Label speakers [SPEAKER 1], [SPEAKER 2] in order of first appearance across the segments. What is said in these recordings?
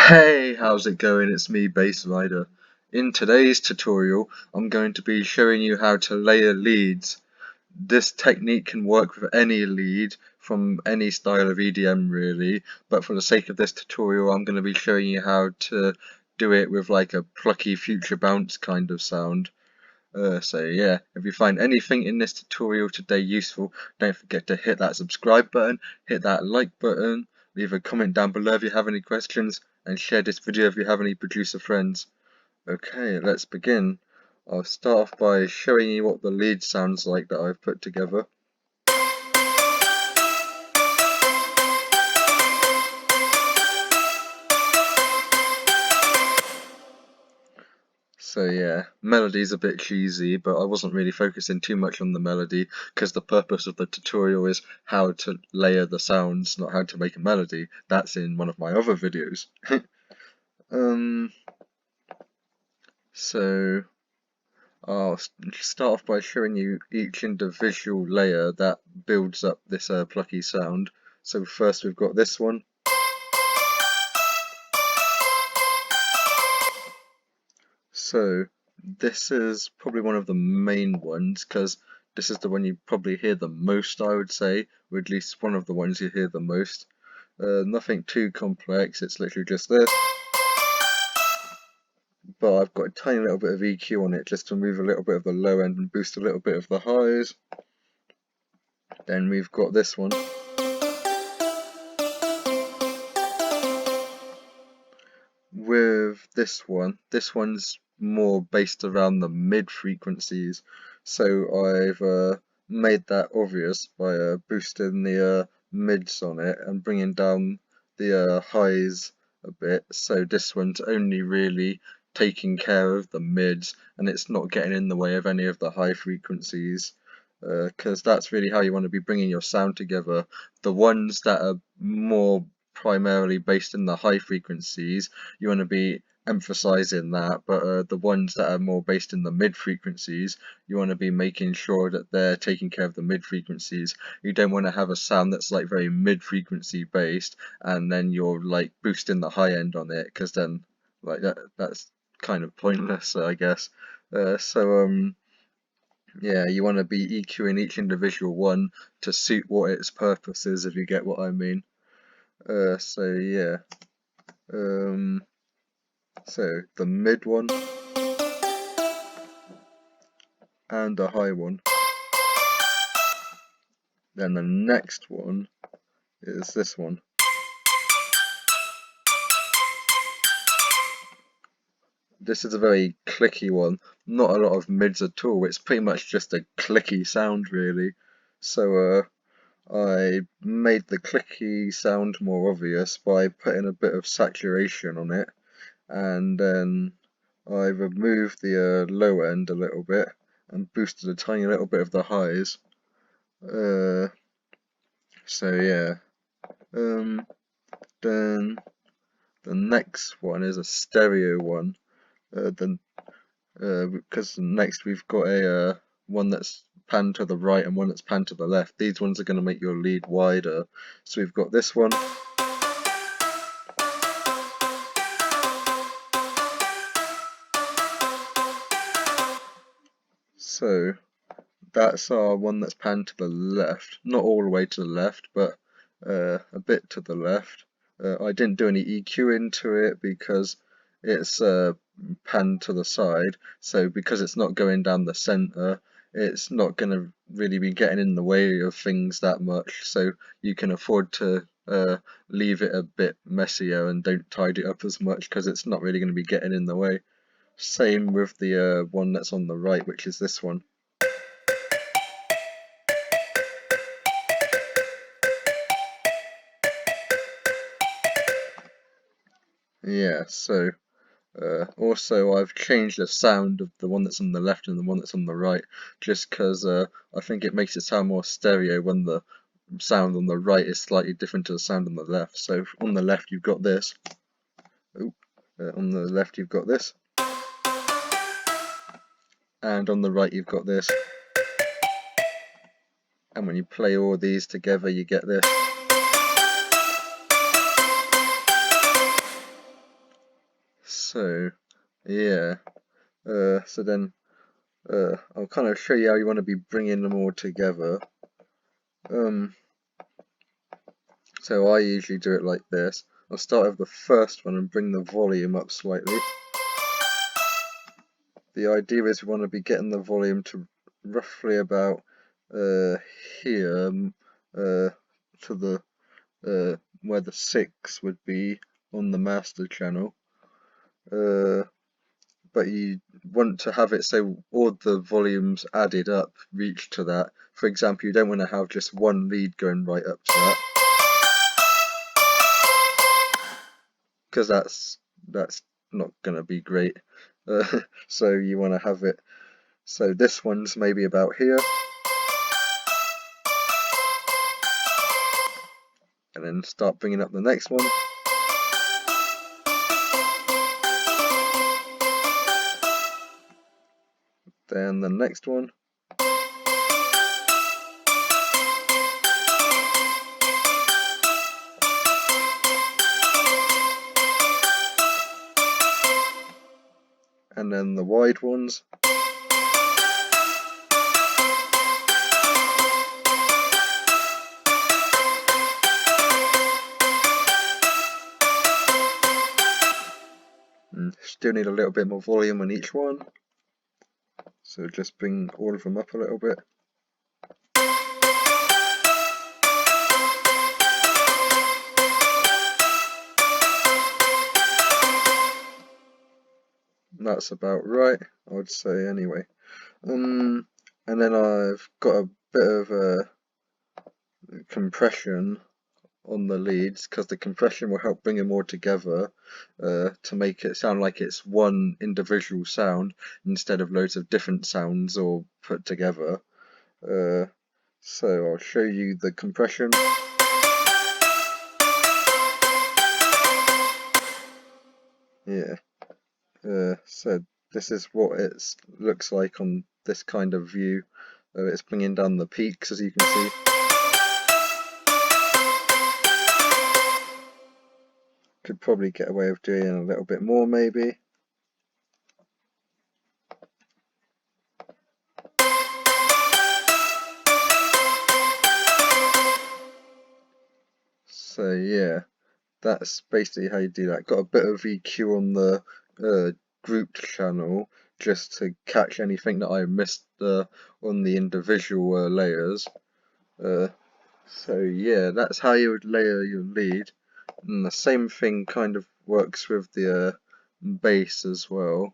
[SPEAKER 1] Hey, how's it going? It's me, Bass Rider. In today's tutorial, I'm going to be showing you how to layer leads. This technique can work with any lead from any style of EDM really, but for the sake of this tutorial, I'm going to be showing you how to do it with like a plucky future bounce kind of sound. So yeah, if you find anything in this tutorial today useful, don't forget to hit that subscribe button, hit that like button, leave a comment down below if you have any questions, and share this video if you have any producer friends. Okay, let's begin. I'll start off by showing you what the lead sounds like that I've put together. So yeah, melody's a bit cheesy, but I wasn't really focusing too much on the melody because the purpose of the tutorial is how to layer the sounds, not how to make a melody. That's in one of my other videos. um, so I'll start off by showing you each individual layer that builds up this plucky sound. So first we've got this one. So this is probably one of the main ones because this is the one you probably hear the most, I would say, or at least one of the ones you hear the most. Nothing too complex, it's literally just this. But I've got a tiny little bit of EQ on it just to move a little bit of the low end and boost a little bit of the highs. Then we've got this one. With this one's more based around the mid frequencies, so I've made that obvious by boosting the mids on it and bringing down the highs a bit. So this one's only really taking care of the mids and it's not getting in the way of any of the high frequencies. Because that's really how you want to be bringing your sound together. The ones that are more primarily based in the high frequencies, you want to be emphasizing that, but the ones that are more based in the mid frequencies, you want to be making sure that they're taking care of the mid frequencies. You don't want to have a sound that's like very mid frequency based and then you're like boosting the high end on it, because then like that's kind of pointless, I guess. Yeah, you want to be EQing each individual one to suit what its purpose is, if you get what I mean. So yeah. So the mid one and the high one. Then the next one is this one. This is a very clicky one. Not a lot of mids at all. It's pretty much just a clicky sound really. So I made the clicky sound more obvious by putting a bit of saturation on it, and then I removed the low end a little bit and boosted a tiny little bit of the highs. So yeah. Then the next one is a stereo one. Because next we've got a one that's panned to the right and one that's panned to the left. These ones are going to make your lead wider. So we've got this one. So that's our one that's panned to the left. Not all the way to the left, but a bit to the left. I didn't do any EQ into it because it's panned to the side, so because it's not going down the center, it's not going to really be getting in the way of things that much, so you can afford to leave it a bit messier and don't tidy it up as much because it's not really going to be getting in the way. Same with the one that's on the right, which is this one. Yeah, so also I've changed the sound of the one that's on the left and the one that's on the right, just because I think it makes it sound more stereo when the sound on the right is slightly different to the sound on the left. So on the left you've got this. On the left you've got this. And on the right you've got this. And when you play all these together you get this. So yeah, so then I'll kind of show you how you want to be bringing them all together. So I usually do it like this. I'll start with the first one and bring the volume up slightly. The idea is we want to be getting the volume to roughly about here, to the where the 6 would be on the master channel. But you want to have it so all the volumes added up reach to that. For example, you don't want to have just one lead going right up to that, because that's not going to be great. So you want to have it so this one's maybe about here, and then start bringing up the next one. Then the next one. And then the wide ones. And still need a little bit more volume on each one. So just bring all of them up a little bit. That's about right, I would say anyway. And then I've got a bit of a compression on the leads, because the compression will help bring them all together to make it sound like it's one individual sound instead of loads of different sounds all put together. So I'll show you the compression. Yeah. So this is what it looks like on this kind of view. It's bringing down the peaks, as you can see. Could probably get away with doing a little bit more, maybe. So yeah, that's basically how you do that. Got a bit of EQ on the grouped channel just to catch anything that I missed on the individual layers. So yeah, that's how you would layer your lead. And the same thing kind of works with the bass as well.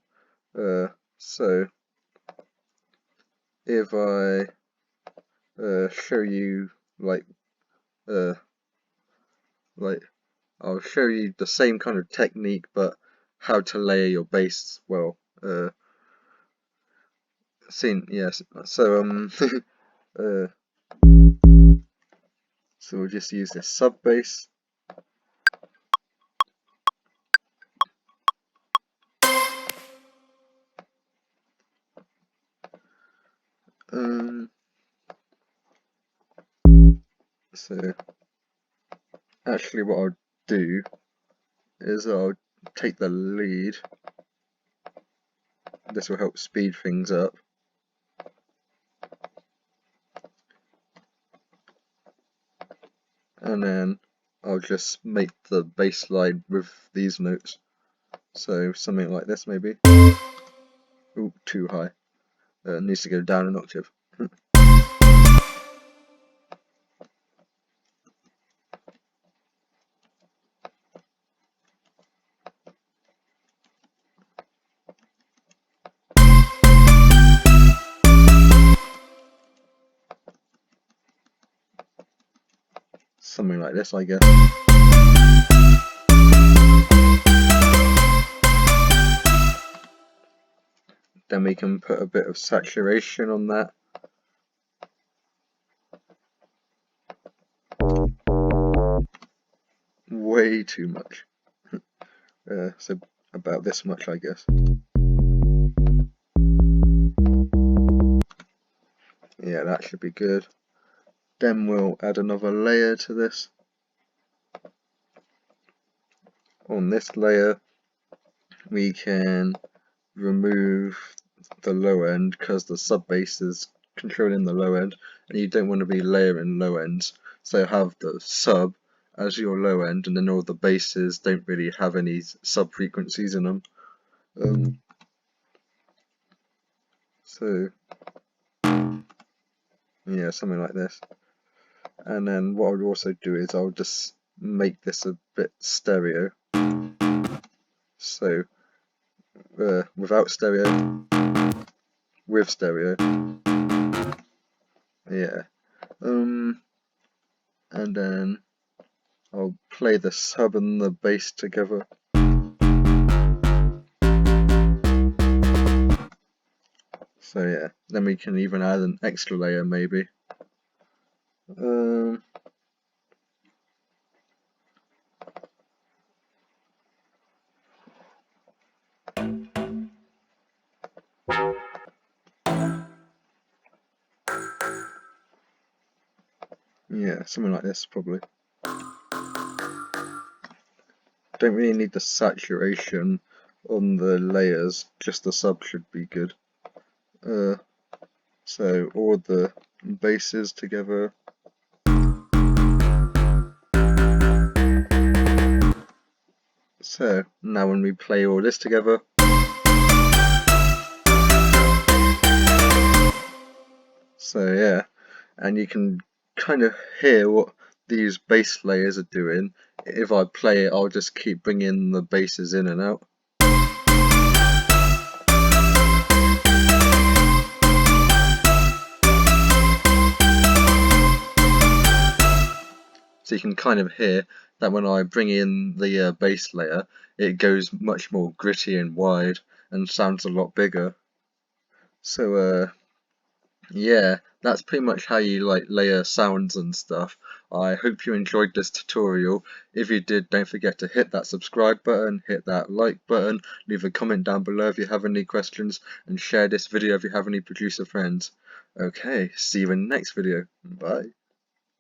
[SPEAKER 1] So if I show you like I'll show you the same kind of technique, but how to layer your bass well. Yes. So so we'll just use this sub bass. So actually, what I'll do is I'll take the lead. This will help speed things up. And then I'll just make the bass line with these notes. So something like this maybe. Ooh, too high. Needs to go down an octave. Something like this, I guess. Then we can put a bit of saturation on that. Way too much. So about this much, I guess. Yeah, that should be good. Then we'll add another layer to this. On this layer, we can remove the low end because the sub bass is controlling the low end, and you don't want to be layering low ends. So have the sub as your low end, and then all the basses don't really have any sub frequencies in them. So yeah, something like this. And then what I'll also do is I'll just make this a bit stereo. So without stereo, with stereo. Yeah. And then I'll play the sub and the bass together. So yeah, then we can even add an extra layer maybe. Yeah, something like this probably. Don't really need the saturation on the layers, just the sub should be good. So all the basses together. So now when we play all this together, so yeah, and you can kind of hear what these bass layers are doing. If I play it, I'll just keep bringing the basses in and out. So you can kind of hear that when I bring in the bass layer, it goes much more gritty and wide and sounds a lot bigger. So yeah, that's pretty much how you like layer sounds and stuff. I hope you enjoyed this tutorial. If you did, don't forget to hit that subscribe button, hit that like button, leave a comment down below if you have any questions, and share this video if you have any producer friends. Okay, see you in the next video. Bye.